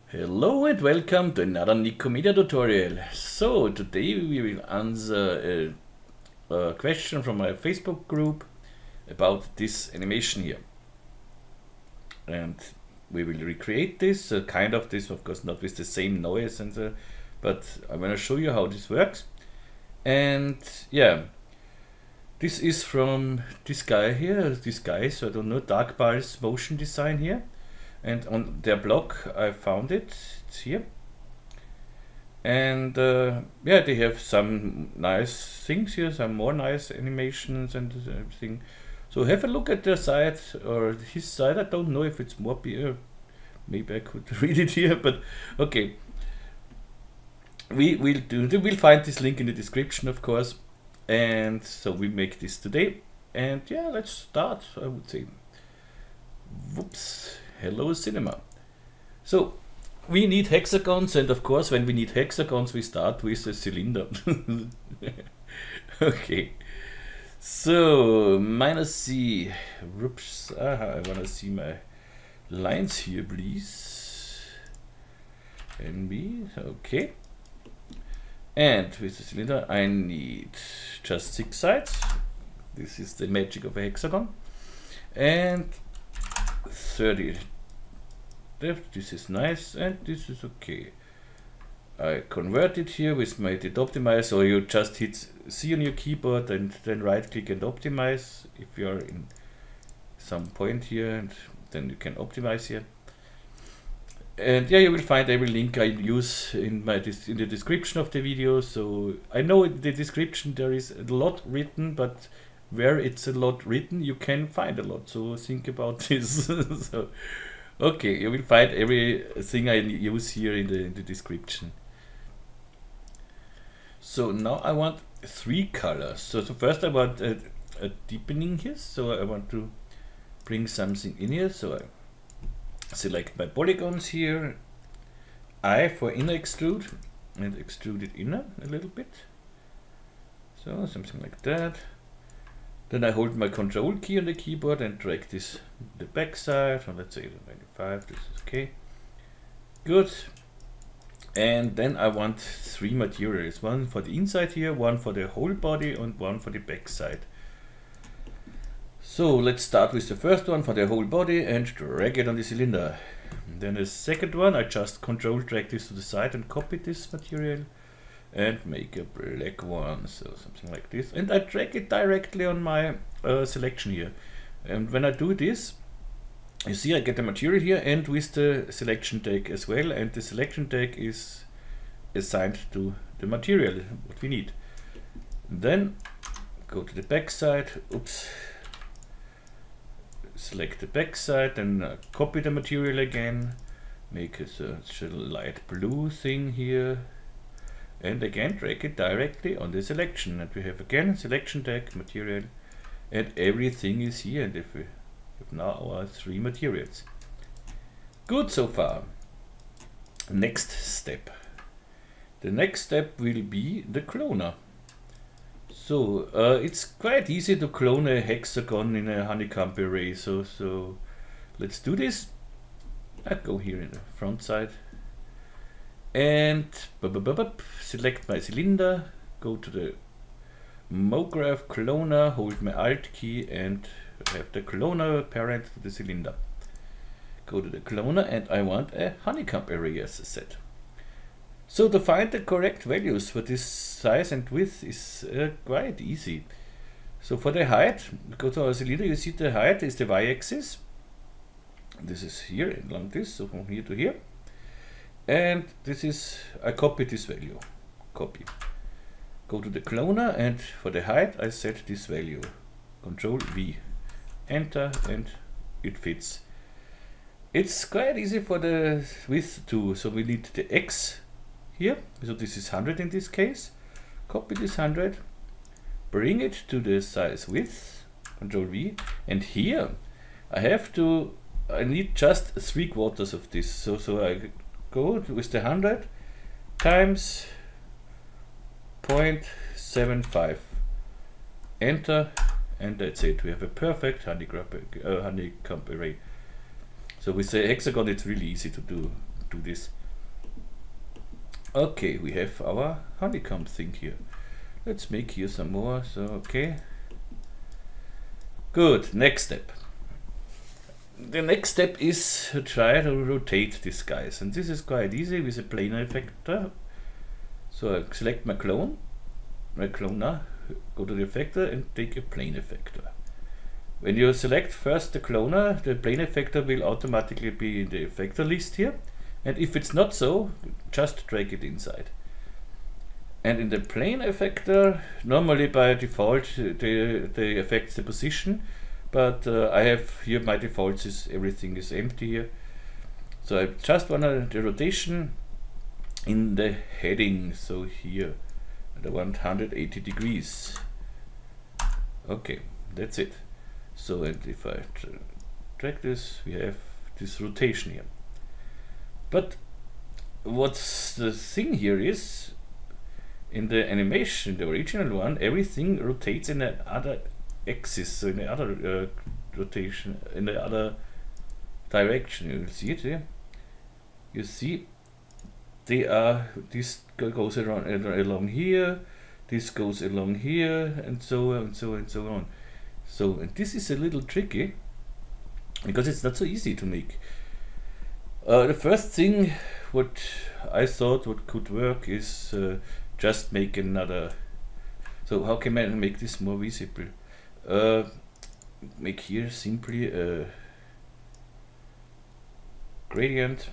Hello and welcome to another Nicomedia tutorial. So today we will answer a question from my Facebook group about this animation here. And we will recreate this, kind of this, of course not with the same noise, but I'm going to show you how this works. And yeah, this is from this guy here, so I don't know, Dark Pulse Motion Design here. And on their blog I found it, it's here. And yeah, they have some nice things here, some more nice animations and everything. So have a look at their site, or his site. I don't know if it's more beer. Maybe I could read it here, but okay. We'll find this link in the description, of course. And so we make this today. And yeah, let's start, I would say. Whoops. Hello Cinema. So we need hexagons, and of course when we need hexagons we start with a cylinder. Okay, so -C. Whoops, I want to see my lines here, please. NB, okay. And with the cylinder I need just 6 sides. This is the magic of a hexagon. And 30 left. This is nice, and this is okay. I convert it here with my did optimize, so you just hit C on your keyboard and then right click and optimize if you're in some point here, and then you can optimize here. And yeah, you will find every link I use in the description of the video. So I know in the description there is a lot written, but where it's a lot written you can find a lot, so think about this. So okay, you will find everything I use here in the description. So now I want 3 colors. So first I want a deepening here, so I want to bring something in here. So I select my polygons here, I for inner extrude, and extrude it inner a little bit, so something like that. Then I hold my control key on the keyboard and drag this the back side, and let's say 95, this is okay. Good. And then I want 3 materials, one for the inside here, one for the whole body, and one for the back side. So let's start with the first one for the whole body and drag it on the cylinder. And then the second one, I just control drag this to the side and copy this material and make a black one, so something like this, and I drag it directly on my selection here. And when I do this, you see I get the material here and with the selection tag as well, and the selection tag is assigned to the material what we need. Then go to the back side, oops, select the back side and copy the material again, make a light blue thing here, and again drag it directly on the selection, and we have again selection tag, material, and everything is here, and if we have now our 3 materials. Good so far. Next step. The next step will be the cloner. So it's quite easy to clone a hexagon in a honeycomb array, so let's do this. I go here in the front side and select my cylinder, go to the MoGraph cloner, hold my Alt key and have the cloner parent to the cylinder. Go to the cloner and I want a honeycomb array as a set. So to find the correct values for this size and width is quite easy. So for the height, go to our cylinder, you see the height is the y-axis. This is here along this, so from here to here. And this is, I copy this value, copy. Go to the cloner and for the height I set this value, Control V, enter, and it fits. It's quite easy for the width too, so we need the X here, so this is 100 in this case, copy this 100, bring it to the size width, Control V, and here I need just 3/4 of this, so I go with the 100 times 0.75, enter, and that's it. We have a perfect honeycomb array. So with the hexagon it's really easy to do. do this. Okay, we have our honeycomb thing here. Let's make here some more. So okay, good. Next step. The next step is to try to rotate these guys, and this is quite easy with a planar effector. So I select my cloner, go to the effector and take a plane effector. When you select first the cloner, the plane effector will automatically be in the effector list here, and if it's not so, just drag it inside. And in the plane effector, normally by default they affect the position, but I have here my defaults is everything is empty here. So I just want the rotation in the heading, so here I want 180 degrees. Okay, that's it. So and if I drag this, we have this rotation here. But what's the thing here is, in the animation, the original one, everything rotates in the other axis, so in the other rotation, in the other direction. You will see it here. You see, they are, this goes around along here, this goes along here, and so on, and so on, and so on. So and this is a little tricky because it's not so easy to make. The first thing what I thought what could work is just make another. So how can I make this more visible? Make here simply a gradient.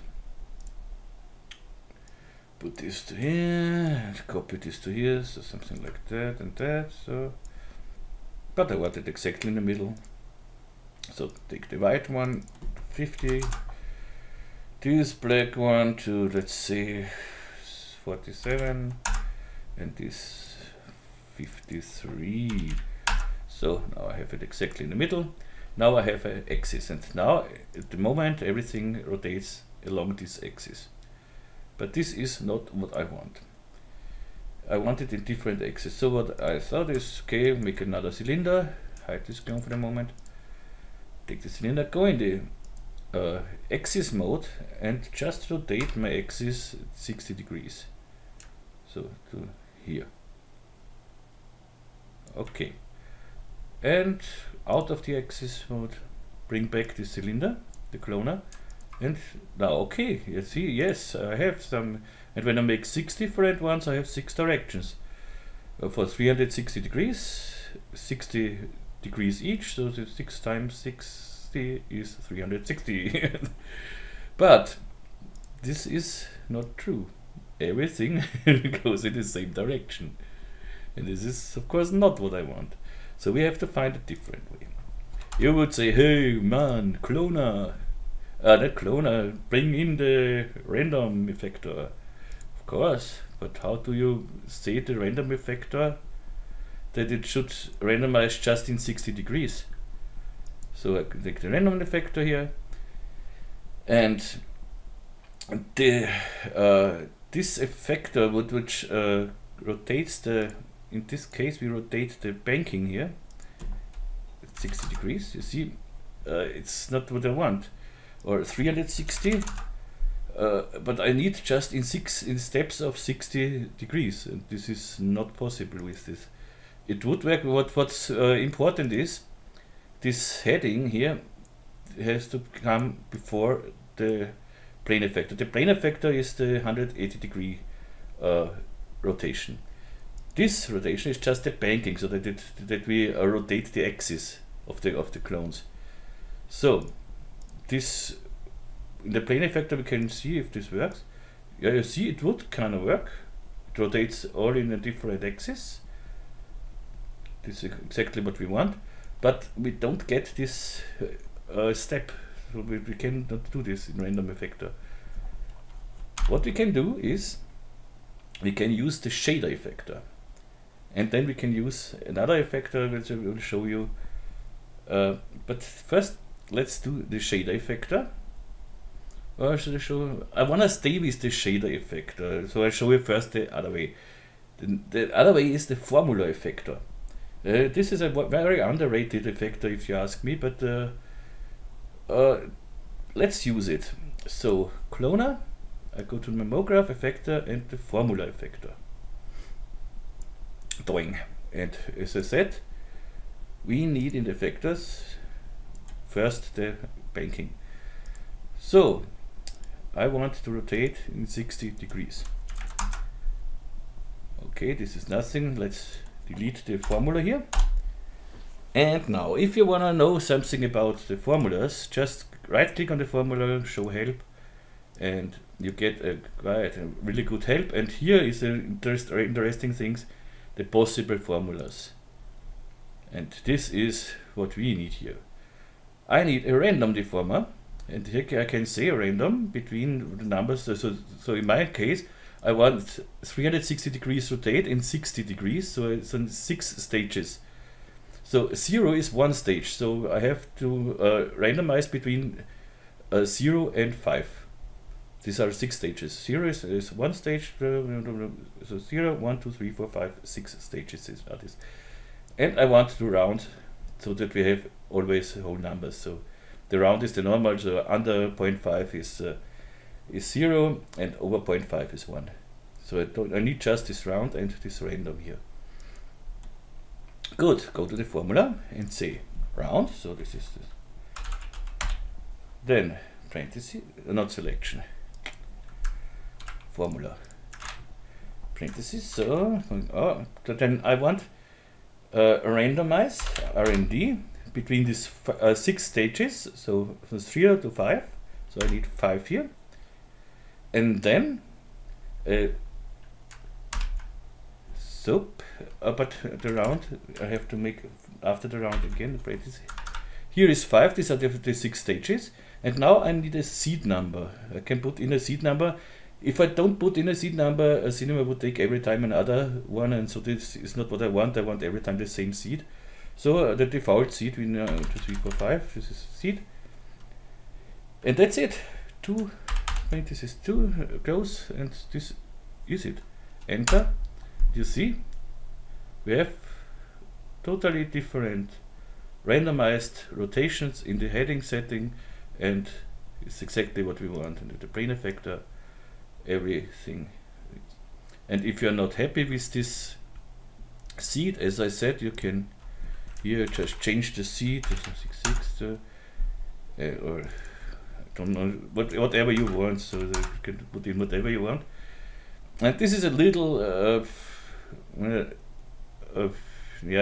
Put this to here, and copy this to here, so something like that and that. So, but I want it exactly in the middle. So take the white one, 50. This black one to, let's say, 47, and this 53. So now I have it exactly in the middle. Now I have an axis, and now at the moment everything rotates along this axis. But this is not what I want. I want it in different axes. So what I thought is, okay, make another cylinder, hide this clone for the moment, take the cylinder, go in the axis mode and just rotate my axis 60 degrees. So to here. Okay. And out of the axis mode, bring back the cylinder, the cloner, and now okay, you see, yes, I have some, and when I make 6 different ones, I have 6 directions. For 360 degrees, 60 degrees each, so the 6 times 60 is 360. But this is not true. Everything goes in the same direction. And this is, of course, not what I want. So we have to find a different way. You would say, hey man, cloner, that cloner, bring in the random effector. Of course, but how do you say the random effector that it should randomize just in 60 degrees? So I can take the random effector here, and the this effector which rotates the, in this case we rotate the banking here at 60 degrees. You see, it's not what I want, or 360, but I need just in steps of 60 degrees, and this is not possible with this. It would work. What's important is this heading here has to come before the plane effector. The plane effector is the 180 degree rotation. This rotation is just the banking, so that we rotate the axis of the clones. So this, in the plane effector we can see if this works. Yeah, you see it would kind of work. It rotates all in a different axis. This is exactly what we want, but we don't get this step. So we cannot do this in random effector. What we can do is we can use the shader effector, and then we can use another effector which I will show you. But first, let's do the shader effector. Or should I show? I want to stay with the shader effector, so I'll show you first the other way. The other way is the formula effector. This is a very underrated effector, if you ask me, but let's use it. So cloner, I go to Memograph effector and the formula effector. Drawing. And as I said, we need in the effectors first the banking. So I want to rotate in 60 degrees. Okay, this is nothing. Let's delete the formula here. And now, if you want to know something about the formulas, just right click on the formula, show help, and you get a really good help. And here is the interesting things, the possible formulas. And this is what we need here. I need a random deformer, and here I can say a random between the numbers. So in my case, I want 360 degrees rotate in 60 degrees, so it's on 6 stages. So 0 is 1 stage, so I have to randomize between 0 and 5. These are 6 stages. 0 is 1 stage, so 0, 1, 2, 3, 4, 5, 6 stages are this. And I want to round so that we have always whole numbers. So the round is the normal, so under 0.5 is 0 and over 0.5 is 1. So I need just this round and this random here. Good, go to the formula and say round, so this is this. Then parenthesis, not selection, formula, parenthesis, so then I want randomize RND between these 6 stages, so from 0 to 5, so I need 5 here, and then but the round I have to make after the round again. Here is 5, these are the 6 stages, and now I need a seed number. I can put in a seed number. If I don't put in a seed number, a cinema would take every time another one, and so this is not what I want. I want every time the same seed. So the default seed, we know 2, 3, 4, 5, this is seed. And that's it. 2, parenthesis 2, close, and this is it. Enter. You see, we have totally different randomized rotations in the heading setting, and it's exactly what we want. And the plane effector, everything. And if you're not happy with this seed, as I said, you can here just change the seed to 6.6 or I don't know, whatever you want, so that you can put in whatever you want. And this is a little yeah,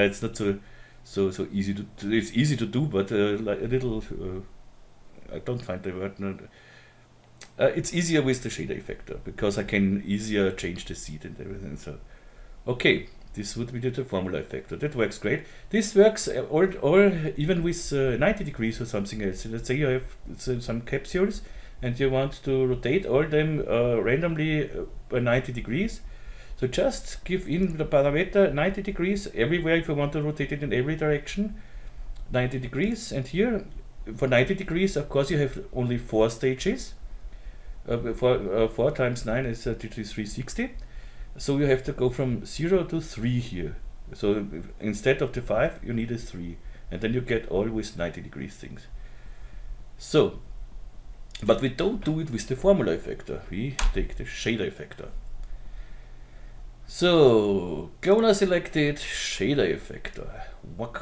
it's not so easy to it's easy to do, but like a little I don't find the word. It's easier with the shader effector because I can easier change the seed and everything. So okay, this would be the formula effector. That works great. This works all even with 90 degrees or something else. Let's say you have some capsules and you want to rotate all them randomly by 90 degrees. So just give in the parameter 90 degrees everywhere if you want to rotate it in every direction, 90 degrees. And here for 90 degrees, of course, you have only 4 stages. 4 times 9 is 360. So you have to go from 0 to 3 here. So instead of the 5, you need a 3. And then you get always 90 degrees things. So, but we don't do it with the formula effector. We take the shader effector. So, cloner selected, shader effector. Whack.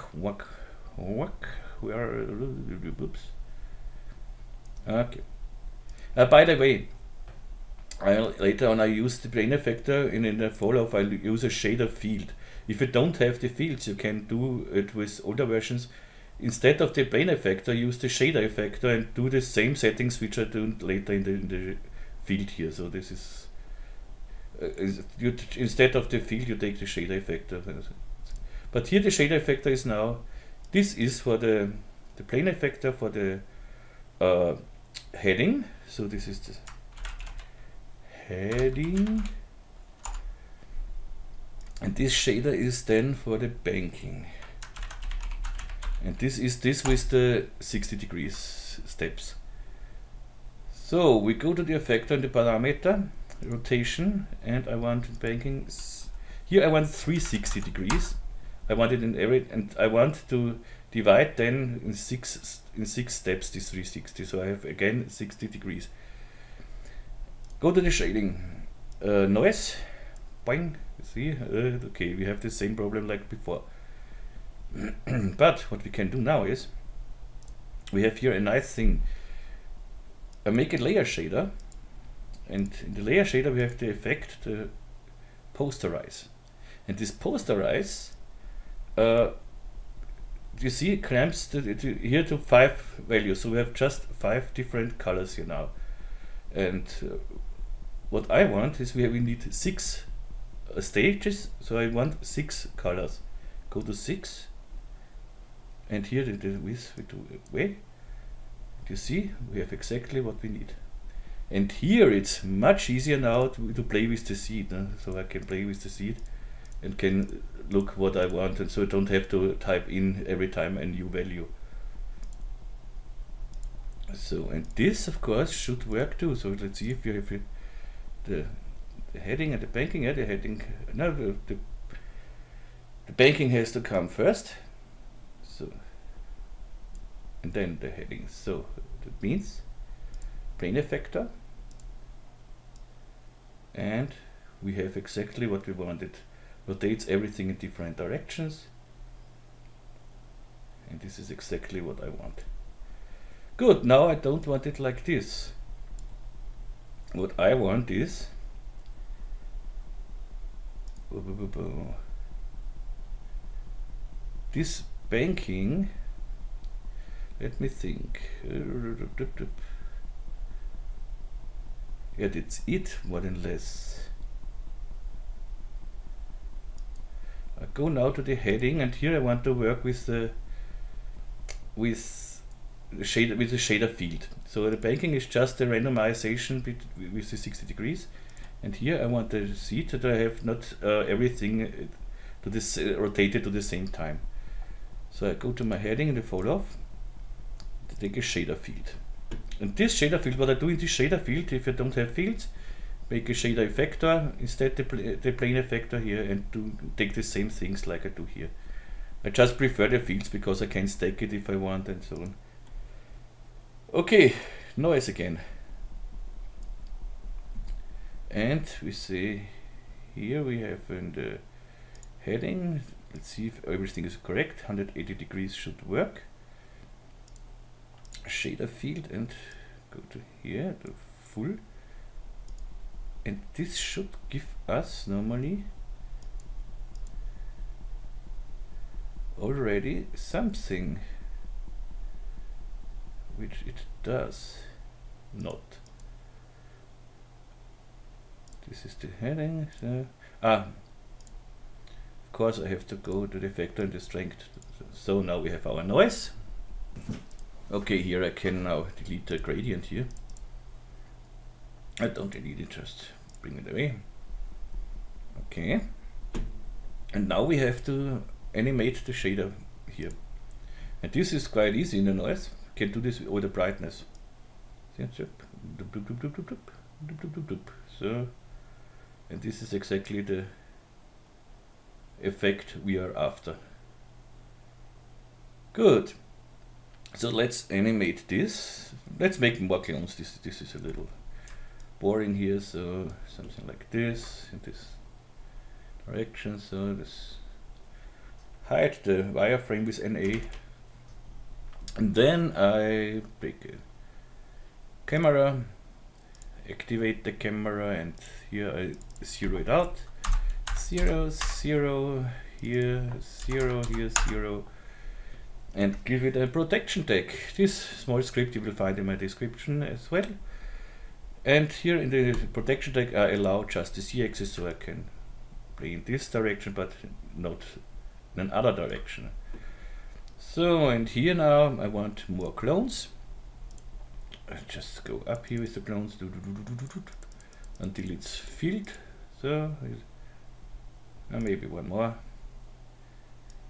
Where? Oops. Okay. By the way, later on I use the plane effector in the follow-up. I use a shader field. If you don't have the fields, you can do it with older versions. Instead of the plane effector, use the shader effector and do the same settings which I do later in the field here. So this is instead of the field, you take the shader effector. But here the shader effector is now. This is for the plane effector for the heading. So this is the heading, and this shader is then for the banking. And this is this with the 60 degrees steps. So we go to the effector and the parameter rotation, and I want banking. Here I want 360 degrees. I want it in every, and I want to divide then in six steps this 360. So I have again 60 degrees. Go to the shading, noise, boing, see, okay, we have the same problem like before. But what we can do now is, we have here a nice thing. Make a layer shader, and in the layer shader we have the effect, the posterize. And this posterize, you see, it clamps here to 5 values, so we have just 5 different colors here now. And what I want is we need 6 stages, so I want 6 colors. Go to 6, and here the width we do away. You see, we have exactly what we need. And here it's much easier now to play with the seed. So I can play with the seed and can look what I want, and so I don't have to type in every time a new value. So, and this of course should work too. So let's see if you have the heading and the banking. The heading, no, the banking has to come first. So, and then the heading. So that means plane effector, and we have exactly what we wanted. Rotates everything in different directions, and this is exactly what I want. Good, now I don't want it like this. What I want is this banking. Let me think. Yeah, that's it, more than less. I go now to the heading, and here I want to work with the shader field. So the banking is just the randomization with the 60 degrees, and here I want to see that I have not everything to this rotated to the same time. So I go to my heading in the fold off, to take a shader field. And this shader field, what I do in this shader field, if you don't have fields, make a shader effector instead the plane effector here, and take the same things like I do here. I just prefer the fields because I can stack it if I want, and so on. Okay, noise again. And we say here we have in the heading, let's see if everything is correct, 180 degrees should work. Shader field, and go to here, the full. And this should give us normally already something, which it does not. This is the heading. So, of course I have to go to the vector and the strength. So now we have our noise. Okay, here I can now delete the gradient here. I don't delete it, just bring it away. Okay. And now we have to animate the shader here. And this is quite easy in the noise. You can do this with all the brightness. So, and this is exactly the effect we are after. Good. So let's animate this. Let's make more clones. This is a little boring here, so something like this in this direction. So this hide the wireframe with NA, and then I pick a camera, activate the camera, and here I zero it out. 0, 0, here 0, here 0, and give it a protection tag. This small script you will find in my description as well. And here in the protection tag I allow just the Z-axis, so I can play in this direction but not in another direction. So, and here now I want more clones. I just go up here with the clones until it's filled. So maybe one more,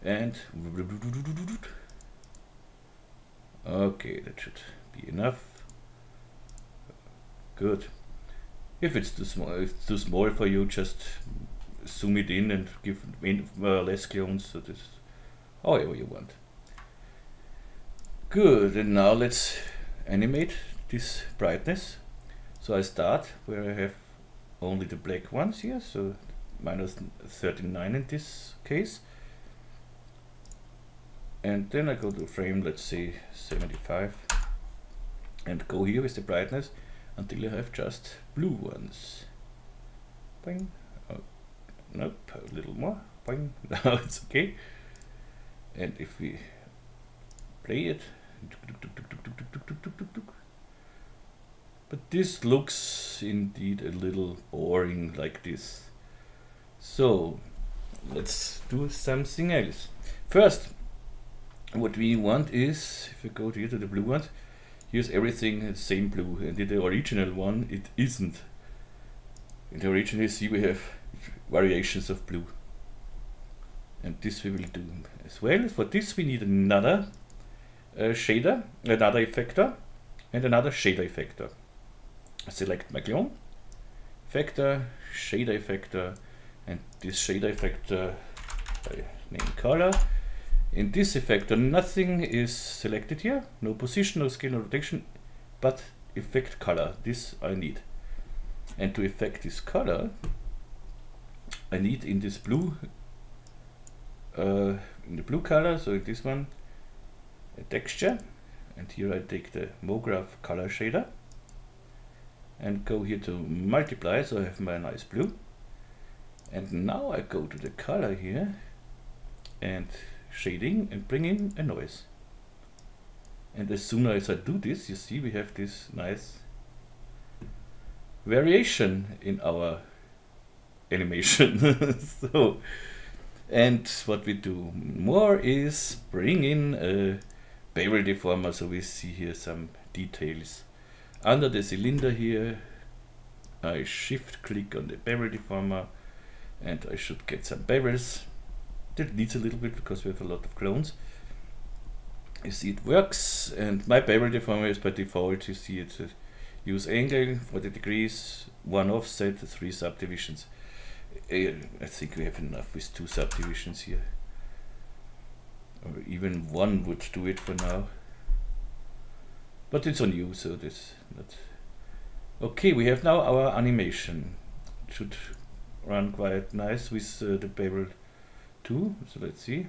and okay, that should be enough. Good. If it's too small for you, just zoom it in and give less clones. So this, however you want. Good. And now let's animate this brightness. So I start where I have only the black ones here, so minus 39 in this case. And then I go to frame, let's say 75, and go here with the brightness until I have just blue ones. Boing. Oh, nope, a little more. Boing. Now it's okay. And if we play it, but this looks indeed a little boring like this. So let's do something else. First, what we want is, if we go here to the blue ones, here's everything the same blue, and in the original one it isn't. In the original, you see we have variations of blue, and this we will do as well. For this we need another shader, another effector, and another shader effector. I select my clone, effector, shader effector, and this shader effector I name color. In this effector, nothing is selected here, no position, no scale, no rotation, but effect color. This I need. And to effect this color, I need in this blue, in the blue color, so in this one, a texture. And here I take the MoGraph color shader and go here to multiply, so I have my nice blue. And now I go to the color here and shading and bring in a noise. And as soon as I do this, you see we have this nice variation in our animation. So, and what we do more is bring in a bevel deformer, so we see here some details. Under the cylinder here, I shift click on the bevel deformer and I should get some bevels. That needs a little bit because we have a lot of clones. You see it works, and my bevel deformer is by default, you see it use angle, 40 degrees, 1 offset, 3 subdivisions. I think we have enough with 2 subdivisions here. Or even 1 would do it for now. But it's on you, so this not. Okay, we have now our animation. It should run quite nice with the bevel 2, so let's see.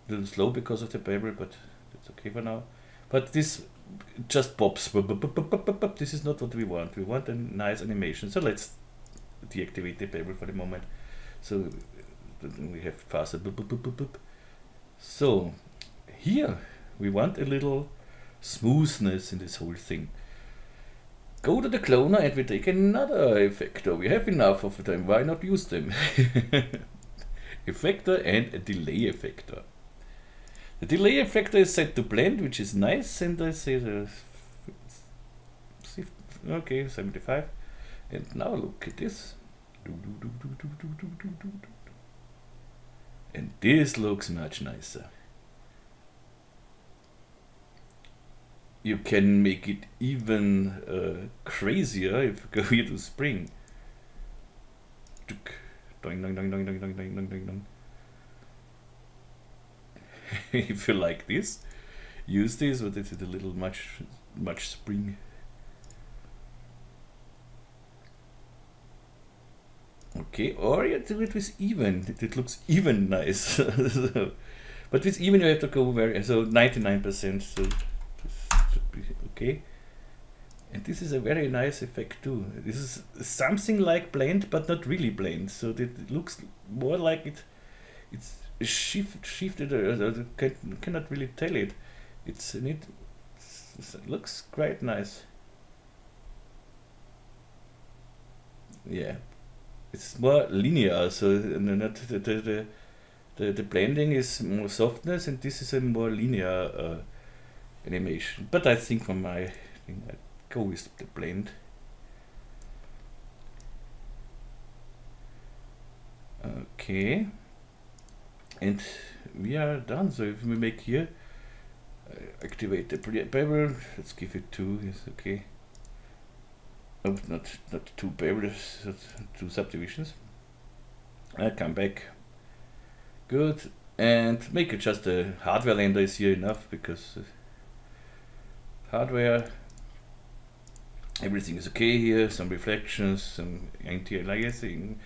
A little slow because of the bevel, but that's okay for now. But this just pops. This is not what we want. We want a nice animation. So let's deactivate the bevel for the moment. So we have faster. So here we want a little smoothness in this whole thing. Go to the cloner and we take another effector. We have enough of them. Why not use them? Effector and a delay effector. The delay effector is set to blend, which is nice, and I say okay, 75. And now look at this. And this looks much nicer. You can make it even crazier if you go here to spring. If you like this, use this, but it's a little much spring. Okay, or you do it with even. It looks even nice. So, but with even you have to go very, so 99%. So this should be okay. And this is a very nice effect too. This is something like blend, but not really blend. So that it looks more like it's shifted. Cannot really tell it. It looks quite nice. Yeah, it's more linear. So not the blending is more softness, and this is a more linear animation. But I think from my thing, I go with the blend. Okay, and we are done. So if we make here, activate the bevel. Let's give it 2. Yes, okay. Oh, not 2 bevels, 2 subdivisions. I come back. Good, and make it just a hardware render is here enough, because hardware. Everything is okay here, some reflections, some anti-aliasing.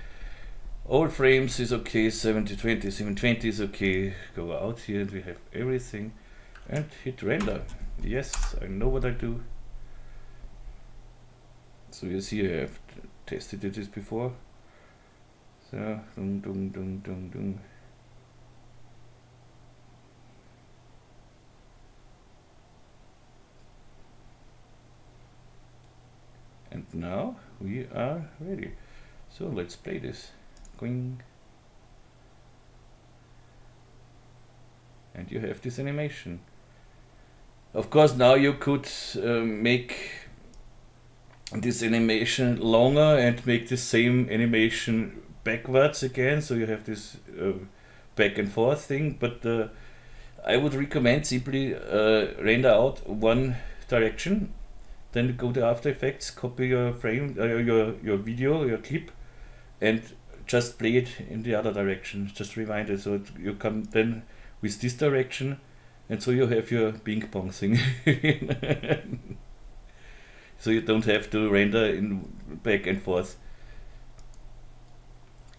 All frames is okay, 7020, 720 is okay. Go out here and we have everything. And hit render. Yes, I know what I do. So you see I have tested this before. So, dung, dung, dung, dung, dung. And now we are ready. So let's play this. Going. And you have this animation. Of course, now you could make this animation longer and make the same animation backwards again, so you have this back and forth thing, but I would recommend simply render out one direction, then go to After Effects, copy your frame, your video, your clip, and just play it in the other direction. Just rewind it, so you come then with this direction, and so you have your ping pong thing. So you don't have to render in back and forth.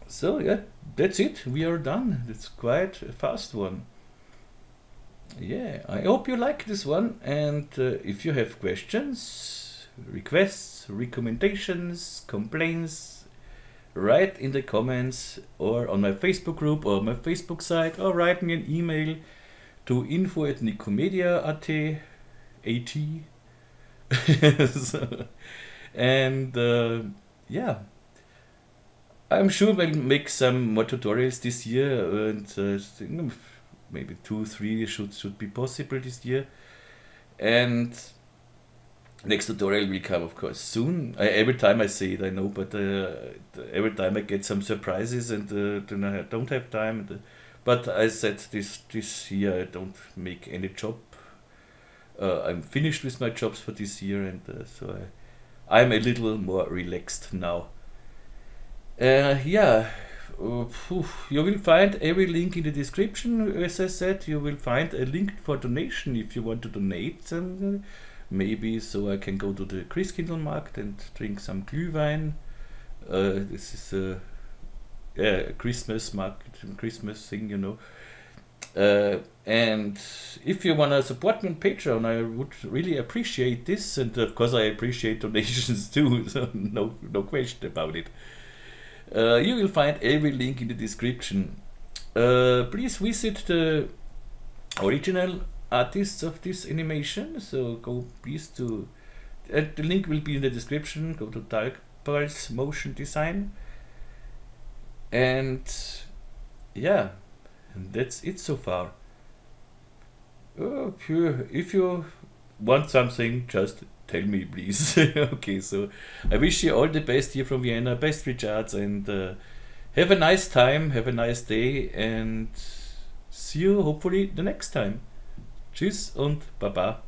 So yeah, that's it. We are done. It's quite a fast one. Yeah, I hope you like this one, and if you have questions, requests, recommendations, complaints, write in the comments or on my Facebook group or my Facebook site, or write me an email to info@nicomedia.at. So, and yeah, I'm sure we'll make some more tutorials this year, and maybe 2-3 should be possible this year. And next tutorial will come, of course, soon. Every time I say it, I know, but every time I get some surprises, and then I don't have time. But I said this year I don't make any job. I'm finished with my jobs for this year, and so I'm a little more relaxed now. Yeah, you will find every link in the description. As I said, you will find a link for donation if you want to donate, and maybe so I can go to the Christkindlmarkt and drink some Glühwein. This is a Christmas market, Christmas thing, you know. And if you want to support me on Patreon, I would really appreciate this, and of course I appreciate donations too, so no question about it. You will find every link in the description. Please visit the original artists of this animation, so go please to, the link will be in the description. Go to Dark Pulse Motion Design, and yeah, and that's it so far. If you want something, just tell me, please. Okay, so I wish you all the best here from Vienna, best regards, and have a nice time, have a nice day, and see you hopefully the next time. Tschüss und Baba.